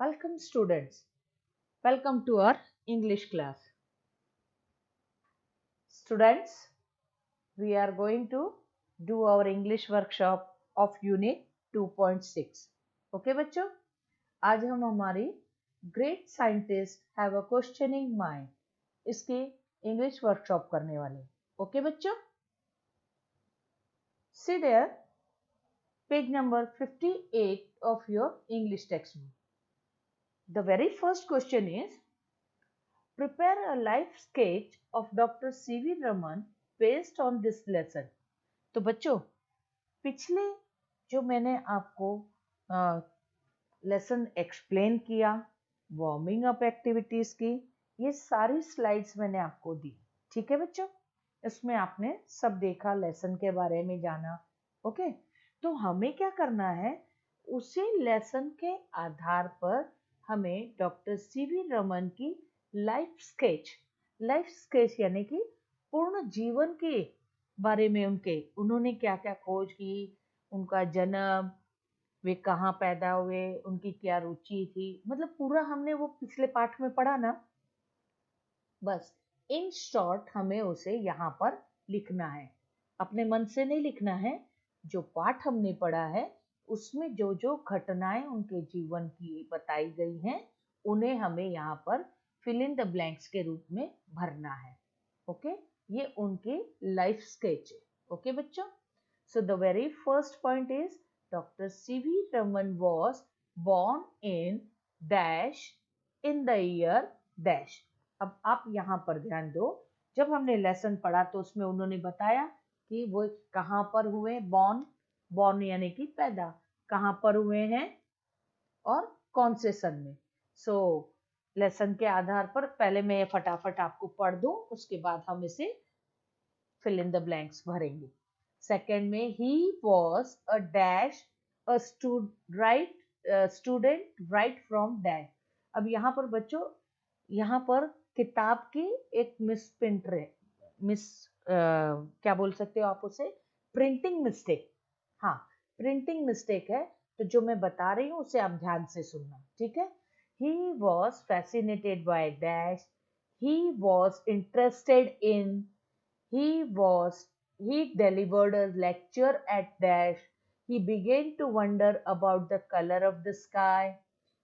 Welcome students. Welcome to our English class. Students, we are going to do our English workshop of Unit 2.6. Okay बच्चों, आज हम हमारी Great Scientists Have a Questioning Mind इसकी English workshop करने वाले. Okay बच्चों? See there, page number 58 of your English textbook. The very first question is, prepare a life sketch of Dr. C.V. Raman based on this lesson. तो बच्चों, पिछले जो मैंने आपको लेसन एक्सप्लेन किया, वार्मिंग अप एक्टिविटीज की, ये सारी स्लाइड्स मैंने आपको दी. ठीक है बच्चों, इसमें आपने सब देखा, लेसन के बारे में जाना. ओके, तो हमें क्या करना है, उसी लेसन के आधार पर हमें डॉक्टर सीवी रमन की लाइफ स्केच यानी कि पूर्ण जीवन के बारे में उन्होंने क्या क्या खोज की, उनका जन्म, वे कहाँ पैदा हुए, उनकी क्या रुचि थी, मतलब पूरा हमने वो पिछले पाठ में पढ़ा ना. बस इन शॉर्ट हमें उसे यहाँ पर लिखना है. अपने मन से नहीं लिखना है, जो पाठ हमने पढ़ा है उसमें जो जो घटनाएं उनके जीवन की बताई गई हैं उन्हें हमें यहाँ पर फिल इन द ब्लैंक्स के रूप में भरना है. ओके, ये उनके लाइफ स्केच है. ओके बच्चों, so the very first point is doctor CV Raman was born in dash in the year dash. अब आप यहाँ पर ध्यान दो, जब हमने लेसन पढ़ा तो उसमें उन्होंने बताया कि वो कहाँ पर हुए, बॉर्न यानी कि पैदा कहाँ पर हुए हैं और कौन से सन में. सो लेसन के आधार पर पहले मैं फटाफट आपको पढ़ दूं, उसके बाद हम इसे फिल इन द ब्लैंक्स भरेंगे. सेकंड में he was a dash a student right from dash. अब यहाँ पर बच्चों, यहाँ पर किताब की एक क्या बोल सकते हो आप उसे, प्रिंटिंग मिस्टेक. हाँ, प्रिंटिंग मिस्टेक है, तो जो मैं बता रही हूँ उसे आप ध्यान से सुनना. ठीक है. He was fascinated by dash. He was interested in. He delivered a lecture at dash. He began to wonder about the color of the sky.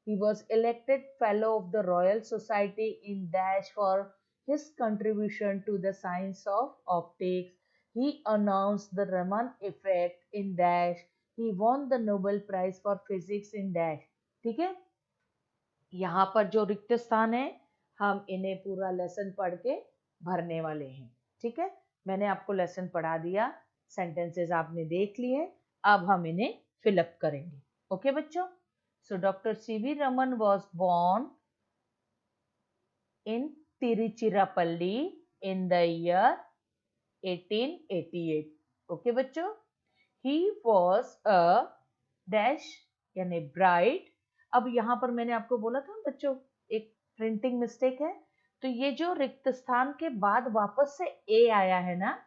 He was elected Fellow of the Royal Society in dash for his contribution to the science of optics. He announced the Raman effect in dash. He won the Nobel Prize for Physics in dash. ठीक है. यहाँ पर जो रिक्त स्थान है हम इन्हें पूरा लेसन पढ़ के भरने वाले हैं. ठीक है, मैंने आपको लेसन पढ़ा दिया, सेंटेंसेस आपने देख लिए, अब हम इन्हें फिलअप करेंगे. ओके बच्चों, so doctor CV Raman was born in Tiruchirappalli in the year 1888. Okay बच्चों, ही वॉज अ डैश यानी ब्राइट. अब यहाँ पर मैंने आपको बोला था बच्चों एक प्रिंटिंग मिस्टेक है, तो ये जो रिक्त स्थान के बाद वापस से ए आया है ना,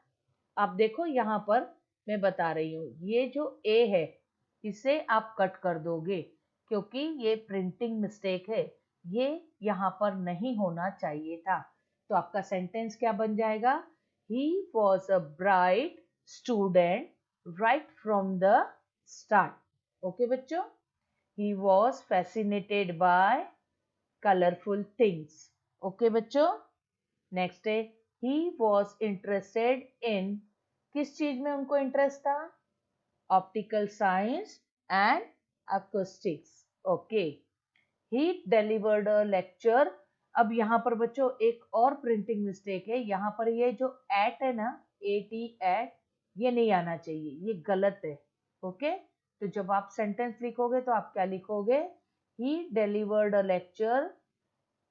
आप देखो यहाँ पर मैं बता रही हूँ, ये जो ए है इसे आप कट कर दोगे क्योंकि ये प्रिंटिंग मिस्टेक है, ये यहाँ पर नहीं होना चाहिए था. तो आपका सेंटेंस क्या बन जाएगा, he was a bright student right from the start. Okay बच्चों, he was fascinated by colorful things. Okay बच्चों, नेक्स्ट है he was interested in. किस चीज में उनको इंटरेस्ट था, optical science and acoustics. Okay, he delivered a lecture. अब यहाँ पर बच्चों एक और प्रिंटिंग मिस्टेक है, यहाँ पर ये जो एट है ना, एट, ये नहीं आना चाहिए, ये गलत है. ओके, तो जब आप सेंटेंस लिखोगे तो आप क्या लिखोगे, ही डिलीवर्ड अ लेक्चर,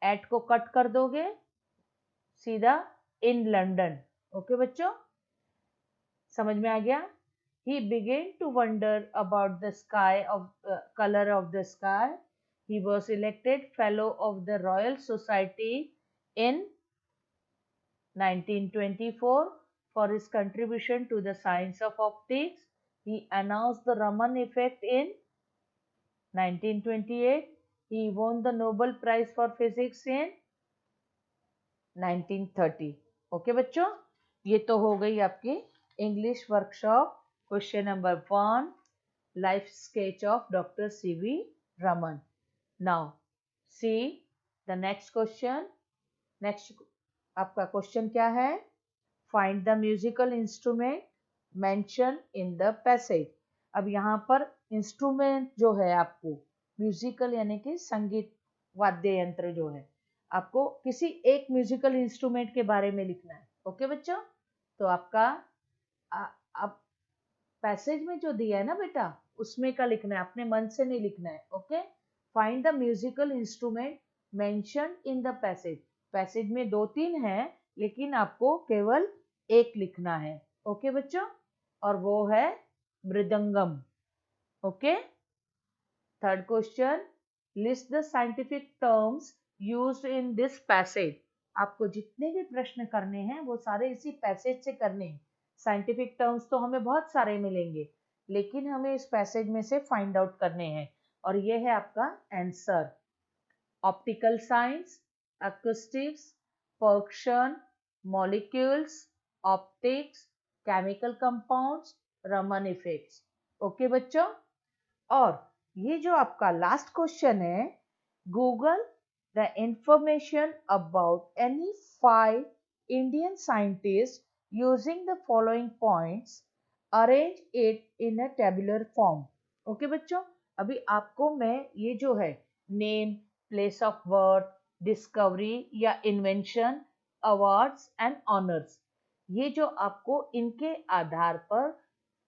एट को कट कर दोगे, सीधा इन लंदन. ओके बच्चों, समझ में आ गया. He began to wonder about the sky of colour of the sky. He was elected fellow of the Royal Society in 1924 for his contribution to the science of optics. He announced the Raman effect in 1928. He won the Nobel Prize for Physics in 1930. Okay बच्चों, ये तो हो गई आपकी English workshop question number 1, life sketch of doctor CV Raman. Now see the next question. Next आपका question क्या है? Find the musical instrument mention in the passage. अब यहाँ पर इंस्ट्रूमेंट जो है आपको म्यूजिकल यानी कि संगीत वाद्य यंत्र जो है, आपको किसी एक म्यूजिकल इंस्ट्रूमेंट के बारे में लिखना है. ओके बच्चों, तो आपका अब पैसेज में जो दिया है ना बेटा, उसमें का लिखना है, अपने मन से नहीं लिखना है. Okay, find the musical instrument mention in the passage. Passage में 2-3 है, लेकिन आपको केवल एक लिखना है. ओके बच्चों, और वो है mridangam. Okay, third question, list the scientific terms used in this passage. आपको जितने भी प्रश्न करने हैं वो सारे इसी पैसेज से करने हैं. साइंटिफिक टर्म्स तो हमें बहुत सारे मिलेंगे, लेकिन हमें इस पैसेज में से फाइंड आउट करने हैं, और ये है आपका answer. Optical science, acoustics, percussion, molecules, optics, chemical compounds, Raman effects. Okay बच्चों, और ये जो आपका लास्ट क्वेश्चन है, Google the information about any 5 Indian scientist using the following points, arrange it in a tabular form. Okay बच्चों, अभी आपको मैं ये जो है name, place of birth, discovery या इन्वेंशन, अवार्ड्स एंड ऑनर्स, ये जो आपको इनके आधार पर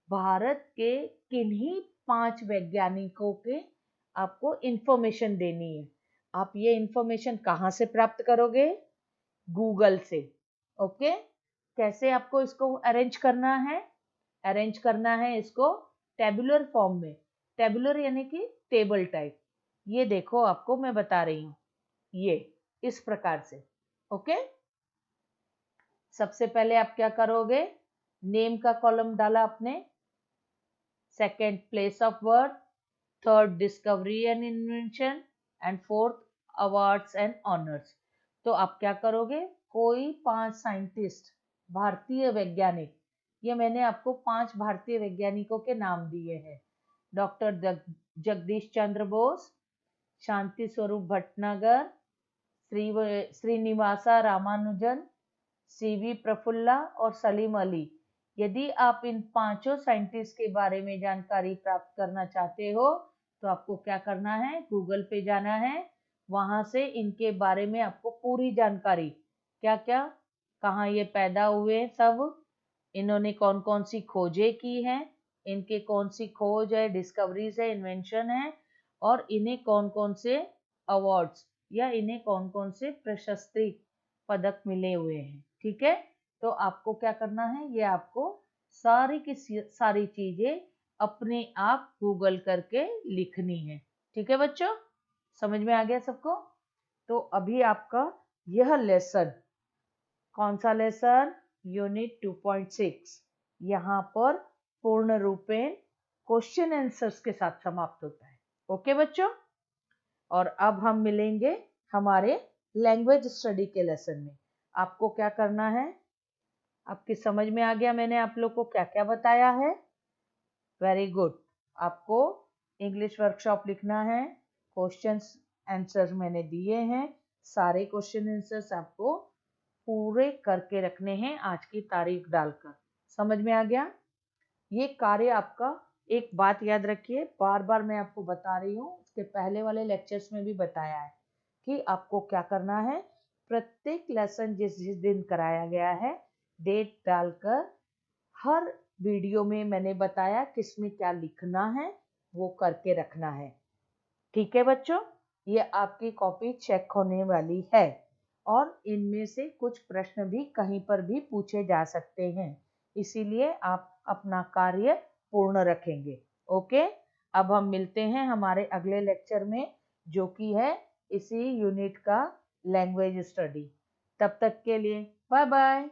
भारत के किन्हीं 5 वैज्ञानिकों के आपको इंफॉर्मेशन देनी है. आप ये इंफॉर्मेशन कहाँ से प्राप्त करोगे? गूगल से. ओके, कैसे आपको इसको अरेंज करना है? अरेंज करना है इसको टेबुलर फॉर्म में. टेबुलर यानी कि टेबल टाइप. ये देखो, आपको मैं बता रही हूँ, ये इस प्रकार से. ओके, सबसे पहले आप क्या करोगे? नेम का कॉलम डाला आपने, second place of birth, third discovery and invention, and fourth awards and honours. तो आप क्या करोगे? कोई 5 साइंटिस्ट, भारतीय वैज्ञानिक, ये मैंने आपको 5 भारतीय वैज्ञानिकों के नाम दिए हैं. डॉक्टर जगदीश चंद्र बोस, शांति स्वरूप भटनागर, श्रीनिवासा रामानुजन, सीवी प्रफुल्ला और सलीम अली. यदि आप इन 5 साइंटिस्ट के बारे में जानकारी प्राप्त करना चाहते हो, तो आपको क्या करना है? गूगल पे जाना है, वहां से इनके बारे में आपको पूरी जानकारी, क्या क्या, कहाँ ये पैदा हुए, सब इन्होंने कौन कौन सी खोजें की हैं, इनके कौन सी खोज है, डिस्कवरीज है, इन्वेंशन है, और इन्हें कौन कौन से अवार्ड्स या इन्हें कौन कौन से प्रशस्ति पदक मिले हुए हैं. ठीक है, तो आपको क्या करना है? ये आपको सारी की सारी चीजें अपने आप गूगल करके लिखनी है. ठीक है बच्चों, समझ में आ गया सबको? तो अभी आपका यह लेसन, कौन सा लेसन? यूनिट 2.6, यहाँ पर पूर्ण रूपेण क्वेश्चन आंसर्स के साथ समाप्त होता है. ओके बच्चों, और अब हम मिलेंगे हमारे लैंग्वेज स्टडी के लेसन में. आपको क्या करना है? आपकी समझ में आ गया मैंने आप लोग को क्या क्या बताया है? Very good. आपको इंग्लिश वर्कशॉप लिखना है, क्वेश्चंस आंसर्स मैंने दिए हैं, सारे क्वेश्चन आंसर्स आपको पूरे करके रखने हैं आज की तारीख डालकर. समझ में आ गया? ये कार्य आपका, एक बात याद रखिए, बार बार मैं आपको बता रही हूँ, उसके पहले वाले लेक्चर्स में भी बताया है कि आपको क्या करना है. प्रत्येक लेसन जिस जिस दिन कराया गया है, डेट डालकर हर वीडियो में मैंने बताया किसमें क्या लिखना है, वो करके रखना है. ठीक है बच्चों, ये आपकी कॉपी चेक होने वाली है, और इनमें से कुछ प्रश्न भी कहीं पर भी पूछे जा सकते हैं, इसीलिए आप अपना कार्य पूर्ण रखेंगे. ओके, अब हम मिलते हैं हमारे अगले लेक्चर में, जो कि है इसी यूनिट का लैंग्वेज स्टडी. तब तक के लिए बाय बाय.